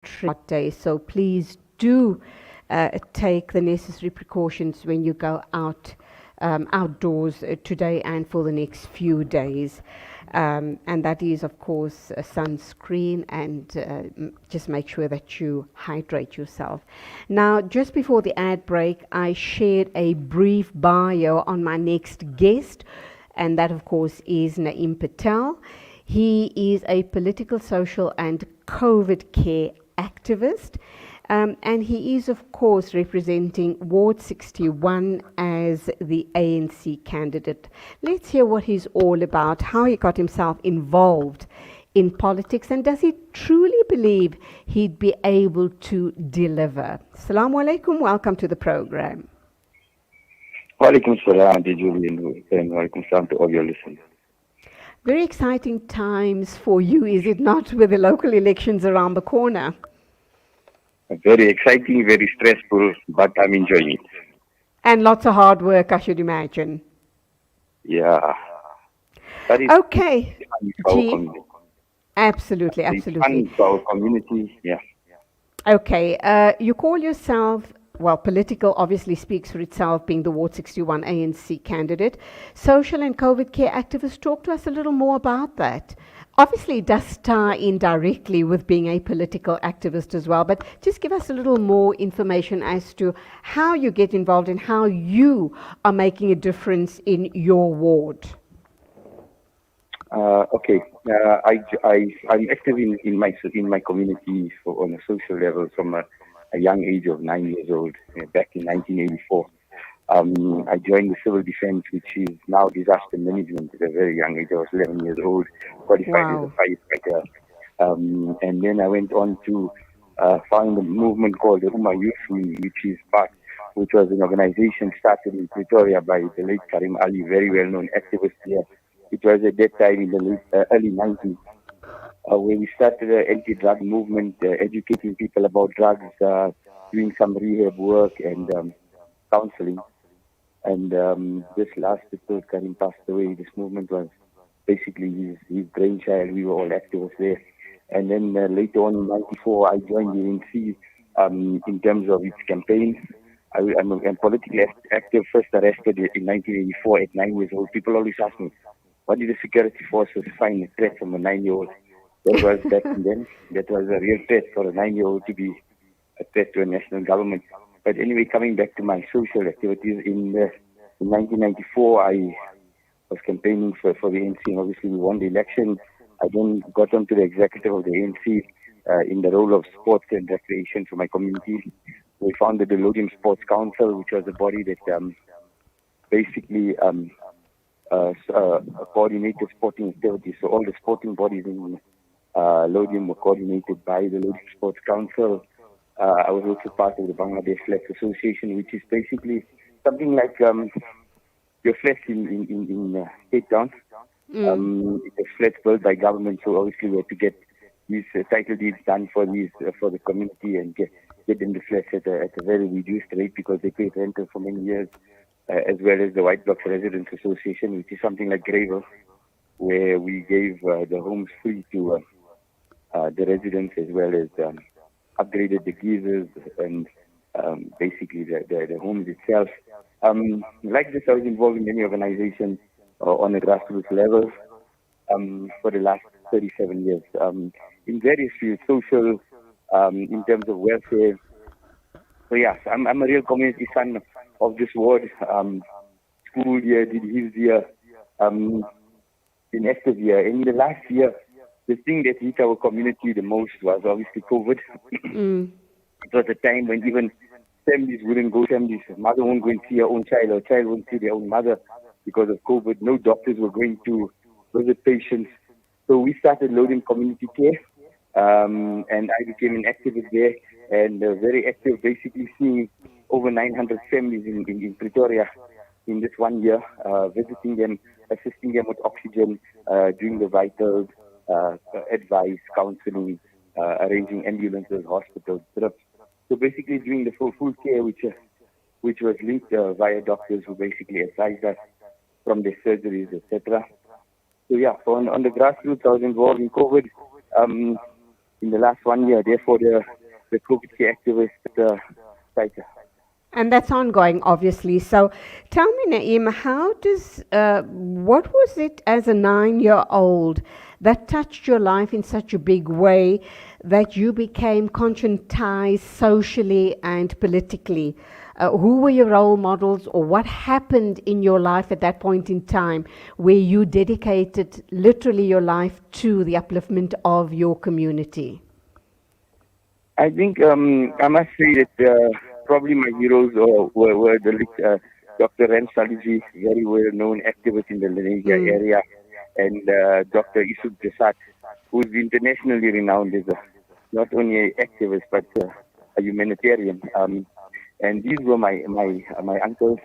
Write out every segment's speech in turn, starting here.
hot day. So please do take the necessary precautions when you go outdoors today and for the next few days. And that is, of course, a sunscreen, and just make sure that you hydrate yourself. Now, just before the ad break, I shared a brief bio on my next guest, and that, of course, is Naeem Patel. He is a political, social, and COVID care activist. And he is, of course, representing Ward 61 as the ANC candidate. Let's hear what he's all about, how he got himself involved in politics, and does he truly believe he'd be able to deliver? Assalamu alaikum, welcome to the program. Walaikum salam, Julian, and walaikum salam to all your listeners. Very exciting times for you, is it not, with the local elections around the corner? Very exciting, very stressful, but I'm enjoying it. And lots of hard work, I should imagine. Yeah. That is Okay. G. Absolutely, absolutely. Fun for our community, yeah. Okay. You call yourself, well, political obviously speaks for itself, being the Ward 61 ANC candidate. Social and COVID care activist, talk to us a little more about that. Obviously, it does tie in directly with being a political activist as well, but just give us a little more information as to how you get involved and how you are making a difference in your ward. Okay. I'm active in my community on a social level from a young age of 9 years old, back in 1984. I joined the civil defense, which is now disaster management, at a very young age. I was 11 years old, qualified as a firefighter. And then I went on to found a movement called the Umma Youth, which was an organization started in Pretoria by the late Karim Ali, very well-known activist here. It was at that time in the early 90s, where we started an anti-drug movement, educating people about drugs, doing some rehab work and counseling. And this last till Karim passed away, this movement was basically his brainchild. We were all activists there. And then later on in 94, I joined the ANC in terms of its campaign. I'm politically active, first arrested in 1984 at 9 years old. People always ask me, what did the security forces find a threat from a 9-year-old? That was back then. That was a real threat for a 9-year-old to be a threat to a national government. But anyway, coming back to my social activities, in 1994, I was campaigning for the ANC, and obviously we won the election. I then got onto the executive of the ANC in the role of sports and recreation for my community. We founded the Laudium Sports Council, which was a body that basically coordinated sporting activities. So all the sporting bodies in Laudium were coordinated by the Laudium Sports Council. I was also part of the Bangladesh Flags Association, which is basically something like your flags in Cape Town. It's a flag built by government, so obviously we had to get these title deeds done for the community and get them the flags at a very reduced rate because they paid rental for many years, as well as the White Blocks Residents Association, which is something like Gravel, where we gave the homes free to the residents, as well as upgraded the geysers and basically the homes itself. Like this, I was involved in many organizations on a grassroots level for the last 37 years in various fields, social, in terms of welfare. So yes, I'm a real community son of this ward. School year, did his year, in active year. In the last year, the thing that hit our community the most was obviously COVID. It was a time when even families wouldn't go, mother won't go and see her own child, or child won't see their own mother because of COVID. No doctors were going to visit patients. So we started Laudium Community Care, and I became an activist there, and very active, basically seeing over 900 families in Pretoria in this 1 year, visiting them, assisting them with oxygen, doing the vitals, advice, counseling, arranging ambulances, hospitals, trips. So basically doing the full care, which was linked via doctors who basically advised us from their surgeries, etc. So yeah, on the grassroots, I was involved in COVID. in the last 1 year. Therefore, the COVID care activist title. And that's ongoing, obviously. So tell me, Naeem, what was it as a 9-year-old that touched your life in such a big way that you became conscientized socially and politically? Who were your role models, or what happened in your life at that point in time where you dedicated literally your life to the upliftment of your community? I think I must say that probably my heroes were the late Dr. Ren Saliji, very well-known activist in the Lenasia area, and Dr. Isuk Jasat, who is internationally renowned as not only an activist but a humanitarian. And these were my uncles,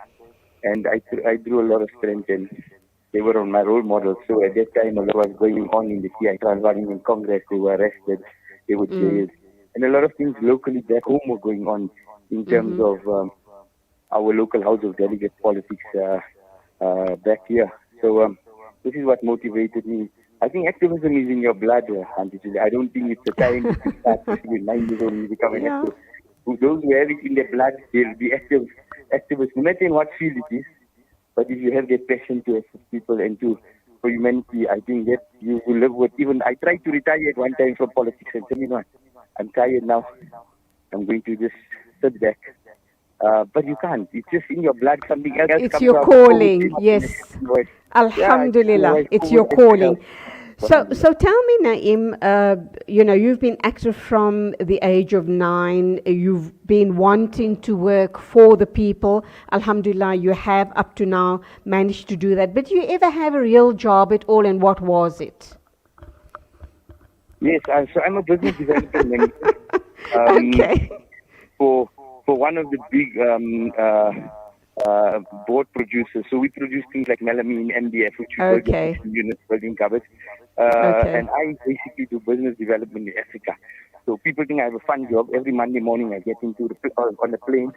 and I drew a lot of strength, and they were on my role models. So at that time, a lot was going on in the TI running in Congress. They were arrested, they were jailed, and a lot of things locally back home were going on in terms of our local House of Delegates politics back here. So this is what motivated me. I think activism is in your blood, Auntie Julia. I don't think it's a time to start with 9 years old and you become an activist. Those who have it in their blood, they'll be activists, no matter in what field it is. But if you have that passion to assist people and for humanity, I think that you will live with. Even I tried to retire at one time from politics and said, you know, I'm tired now. I'm going to just sit back. But you can't. It's just in your blood. Something else. It's your calling. Yes. Alhamdulillah. It's your calling. So tell me, Naeem, you've been active from the age of 9. You've been wanting to work for the people. Alhamdulillah, you have up to now managed to do that. But do you ever have a real job at all, and what was it? Yes, so I'm a business development manager. Okay. For one of the big board producers. So we produce things like melamine, MDF, which we call the units, building cupboards. And I basically do business development in Africa. So people think I have a fun job. Every Monday morning I get on the plane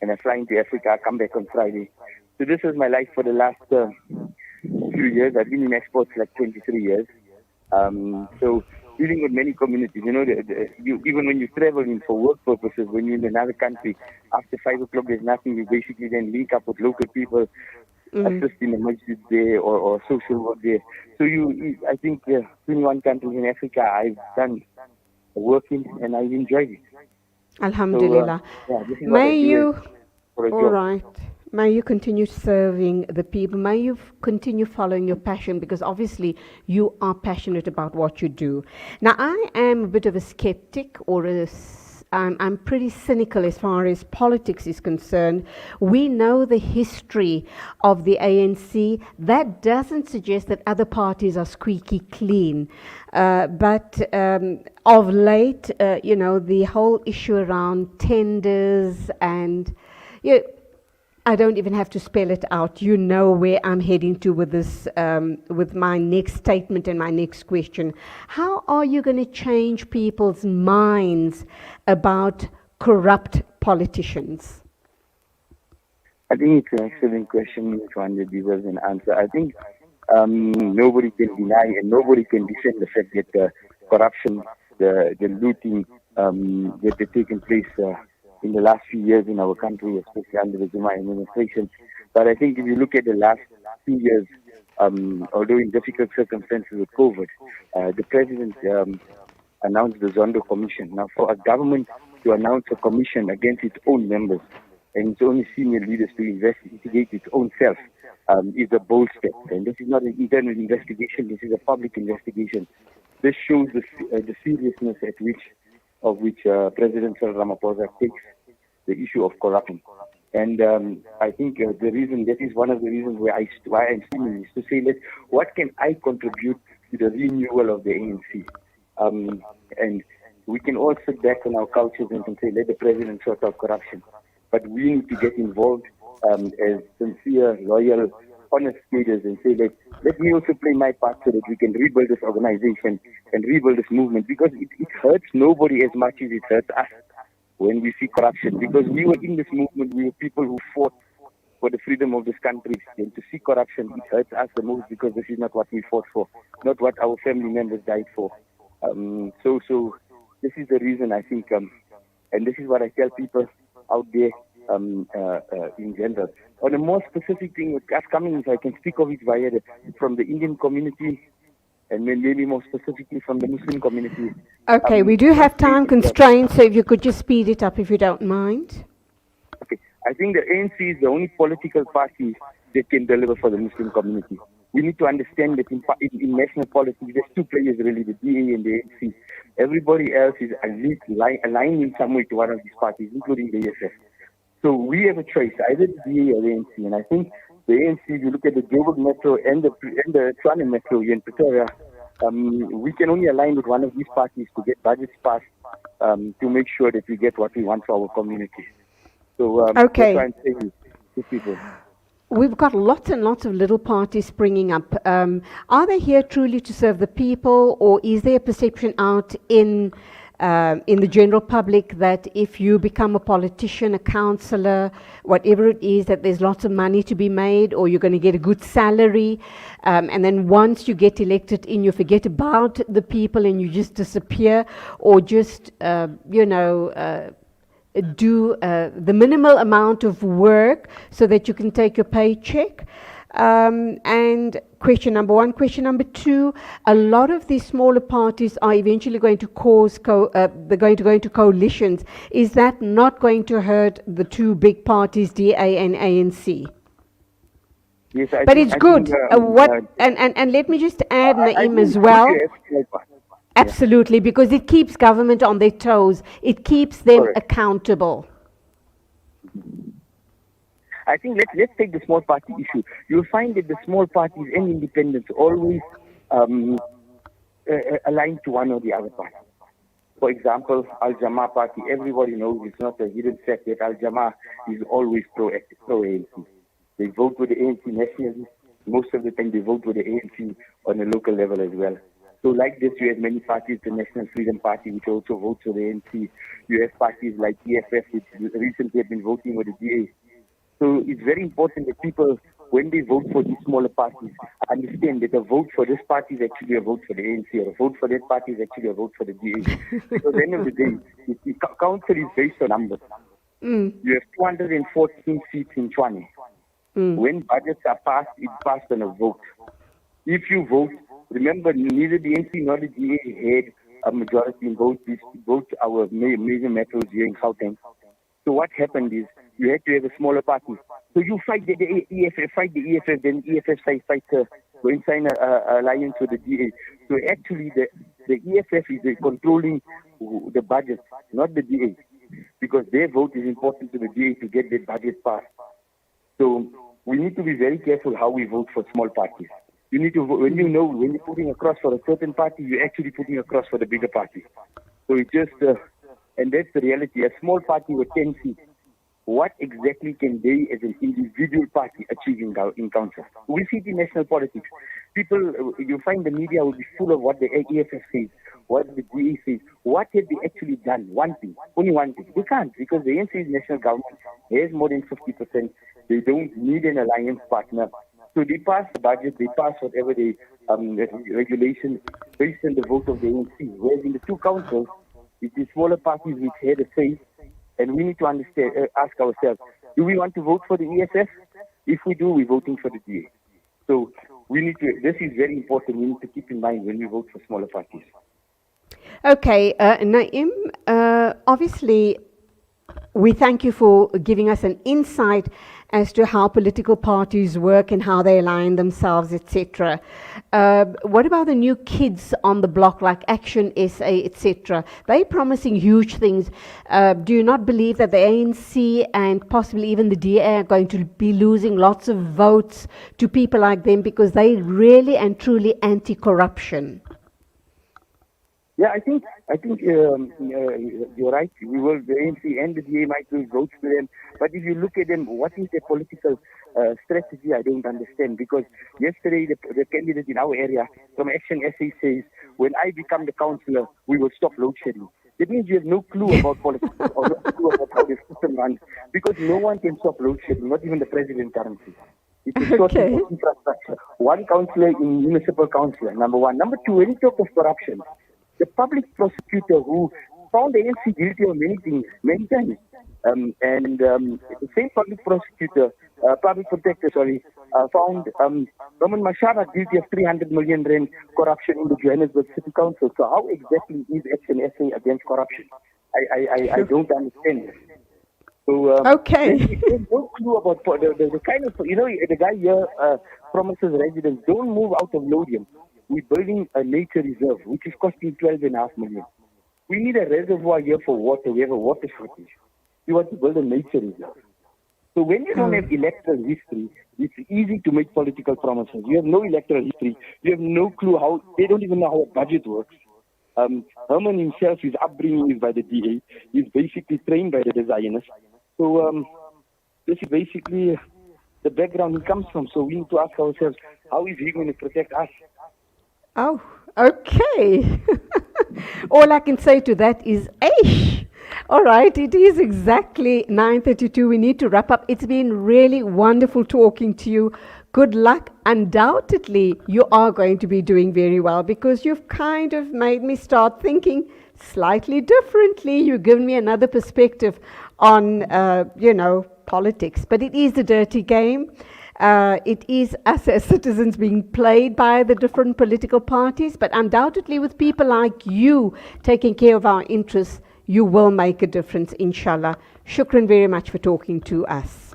and I fly into Africa. I come back on Friday. So this is my life for the last few years. I've been in exports like 23 years. So dealing with many communities, even when you travel in for work purposes, when you're in another country, after 5 o'clock there's nothing, you basically then link up with local people, assist in the masjid there or social work there. So I think 21 countries in Africa I've done working and I've enjoyed it. Alhamdulillah. So, this is May you, for a job. all right. May you continue serving the people. May you continue following your passion, because obviously you are passionate about what you do. Now, I am a bit of a skeptic, I'm pretty cynical as far as politics is concerned. We know the history of the ANC. That doesn't suggest that other parties are squeaky clean. But of late, the whole issue around tenders and... I don't even have to spell it out. You know where I'm heading to with this, with my next statement and my next question. How are you going to change people's minds about corrupt politicians? I think it's an excellent question, one that deserves an answer. I think nobody can deny and nobody can defend the fact that the corruption, the looting that has taken place in the last few years in our country, especially under the Zuma administration. But I think if you look at the last few years, although in difficult circumstances with COVID, the president announced the Zondo Commission. Now, for a government to announce a commission against its own members and its own senior leaders to investigate its own self is a bold step. And this is not an internal investigation, this is a public investigation. This shows the seriousness at which President Cyril Ramaphosa takes the issue of corruption. And I think that is one of the reasons why I'm speaking, is to say that what can I contribute to the renewal of the ANC? And we can all sit back on our couches and say, let the president sort out corruption. But we need to get involved as sincere, loyal, honest leaders and say that let me also play my part so that we can rebuild this organization and rebuild this movement, because it hurts nobody as much as it hurts us when we see corruption, because we were in this movement, we were people who fought for the freedom of this country, and to see corruption, it hurts us the most, because this is not what we fought for, not what our family members died for. So this is the reason I think, and this is what I tell people out there in general. On a more specific thing with us coming, if I can speak of it from the Indian community, and then maybe more specifically from the Muslim community. Okay, we do have time constraints, so if you could just speed it up if you don't mind. Okay, I think the ANC is the only political party that can deliver for the Muslim community. We need to understand that in national politics, there's two players really, the DA and the ANC. Everybody else is aligned in some way to one of these parties, including the EFF. So we have a choice, either the DA or the ANC. And I think the ANC, if you look at the Joburg Metro and the Tshwane Metro here in Pretoria, we can only align with one of these parties to get budgets passed to make sure that we get what we want for our community. So okay. That's why I'm saying to people. We've got lots and lots of little parties springing up. Are they here truly to serve the people, or is there a perception out in the general public that if you become a politician, a councillor, whatever it is, that there's lots of money to be made, or you're going to get a good salary, and then once you get elected in, you forget about the people and you just disappear, or just, do the minimal amount of work so that you can take your paycheck? And question number one. Question number two, a lot of these smaller parties are eventually going to they're going to go into coalitions. Is that not going to hurt the two big parties, DA and ANC? Yes, but it's good. And let me just add, Naeem, as well. Absolutely, because it keeps government on their toes. It keeps them accountable. I think let's take the small party issue. You'll find that the small parties and independents always align to one or the other party. For example, Al Jamaa party, everybody knows it's not a hidden fact that Al Jamaa is always pro-ANC. They vote with the ANC nationally. Most of the time they vote with the ANC on a local level as well. So like this, you have many parties, the National Freedom Party, which also votes for the ANC. You have parties like EFF, which recently have been voting with the DA. So it's very important that people, when they vote for these smaller parties, understand that a vote for this party is actually a vote for the ANC, or a vote for that party is actually a vote for the DA. Because at the end of the day, the council is based on numbers. You have 214 seats in Tshwane. When budgets are passed, it's passed on a vote. If you vote, remember, neither the ANC nor the DA had a majority in both our major metros here in Gauteng. So what happened is you had to have a smaller party. So you fight the EFF, then EFF fights go and sign an alliance with the DA. So actually the EFF is controlling the budget, not the DA, because their vote is important to the DA to get that budget passed. So we need to be very careful how we vote for small parties. You need to, when you're putting across for a certain party, you're actually putting across for the bigger party. So it just, and that's the reality. A small party with 10 seats, what exactly can they as an individual party achieve in council? We see it in national politics. People, you find the media will be full of what the EFF says, what the DA says. What have they actually done? One thing, only one thing. They can't, because the ANC's national government has more than 50%. They don't need an alliance partner. So they pass the budget, they pass whatever they regulations based on the vote of the ANC. Whereas in the two councils, it is smaller parties which had a say, and we need to ask ourselves, do we want to vote for the EFF? If we do, we're voting for the DA. So we need to, this is very important, we need to keep in mind when we vote for smaller parties. Okay, Naeem, obviously we thank you for giving us an insight as to how political parties work and how they align themselves, etc. What about the new kids on the block like Action SA, etc.? They're promising huge things. Do you not believe that the ANC and possibly even the DA are going to be losing lots of votes to people like them because they really and truly anti-corruption? Yeah, I think you're right. We will, the ANC and the DA might lose votes to them. But if you look at them, what is their political strategy? I don't understand. Because yesterday, the candidate in our area from Action SA says, when I become the councillor, we will stop load shedding. That means you have no clue about politics or no clue about how the system runs. Because no one can stop load shedding, not even the president currently. It's a short infrastructure. One councillor in municipal councillor, number one. Number two, when you talk of corruption, the public prosecutor who found the ANC guilty of many things, many times. The same public prosecutor, public protector, found Roman Mashaba guilty of 300 million rand corruption in the Johannesburg City Council. So how exactly is Action SA against corruption? I don't understand this. So Okay. there's no clue about the kind of, the guy here promises residents, don't move out of Laudium. We're building a nature reserve, which is costing 12.5 million. We need a reservoir here for water. We have a water shortage. We want to build a nature reserve. So when you don't have electoral history, it's easy to make political promises. You have no electoral history. You have no clue how, they don't even know how a budget works. Herman himself, his upbringing is by the DA. He's basically trained by the Zionists. So this is basically the background he comes from. So we need to ask ourselves, how is he going to protect us? Oh, okay. All I can say to that is, Aish. All right, it is exactly 9:32. We need to wrap up. It's been really wonderful talking to you. Good luck. Undoubtedly, you are going to be doing very well because you've kind of made me start thinking slightly differently. You've given me another perspective on, politics. But it is a dirty game. It is us as citizens being played by the different political parties, but undoubtedly with people like you taking care of our interests, you will make a difference, inshallah. Shukran very much for talking to us.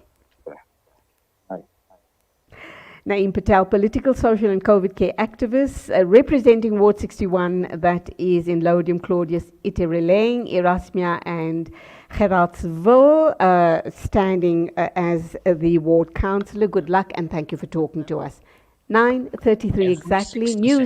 Hi. Naeem Patel, political, social and COVID care activist, representing Ward 61, that is in Laudium, Claudius, Itereleng, Erasmia and Gerardsville, standing as the ward councillor. Good luck and thank you for talking to us. 9:33 exactly. News.